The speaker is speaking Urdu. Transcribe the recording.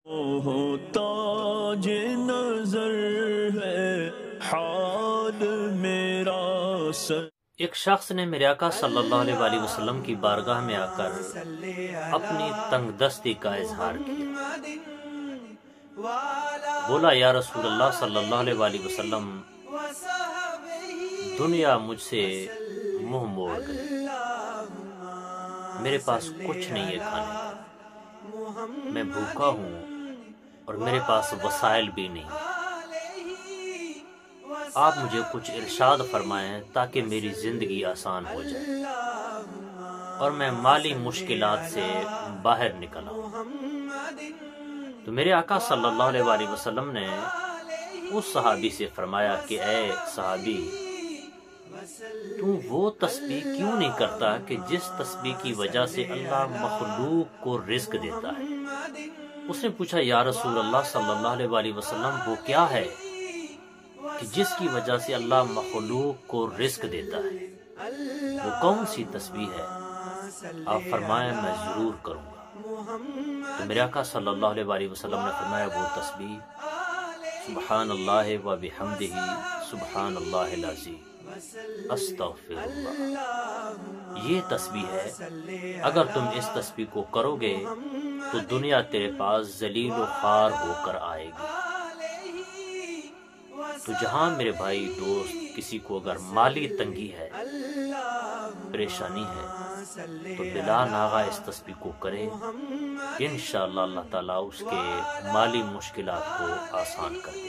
تاج نظر ہے حال میرا سر۔ ایک شخص نے میرے آقا صلی اللہ علیہ وآلہ وسلم کی بارگاہ میں آ کر اپنی تنگ دستی کا اظہار کیا۔ بولا یا رسول اللہ صلی اللہ علیہ وآلہ وسلم، دنیا مجھ سے منہ موڑ گئی، میرے پاس کچھ نہیں ہے کھانے کا، میں بھوکا ہوں اور میرے پاس وسائل بھی نہیں۔ آپ مجھے کچھ ارشاد فرمائیں تاکہ میری زندگی آسان ہو جائے اور میں مالی مشکلات سے باہر نکل آؤں۔ تو میرے آقا صلی اللہ علیہ وآلہ وسلم نے اس صحابی سے فرمایا کہ اے صحابی، تو وہ تسبیح کیوں نہیں کرتا کہ جس تسبیح کی وجہ سے اللہ مخلوق کو رزق دیتا ہے؟ اس نے پوچھا یا رسول اللہ صلی اللہ علیہ وآلہ وسلم، وہ کیا ہے کہ جس کی وجہ سے اللہ مخلوق کو رزق دیتا ہے؟ وہ کون سی تسبیح ہے؟ آپ فرمائیں میں ضرور کروں گا۔ تو میرے آقا صلی اللہ علیہ وآلہ وسلم نے فرمایا وہ تسبیح سبحان اللہ و بحمدہ سبحان اللہ العظیم استغفر اللہ۔ یہ تسبیح ہے، اگر تم اس تسبیح کو کرو گے تو دنیا تیرے پاس ذلیل و خوار ہو کر آئے گی۔ تو جہاں میرے بھائی دوست کسی کو اگر مالی تنگی ہے، پریشانی ہے، تو بلا ناغہ اس تسبیح کو کرے، انشاءاللہ اللہ تعالیٰ اس کے مالی مشکلات کو آسان کر دے۔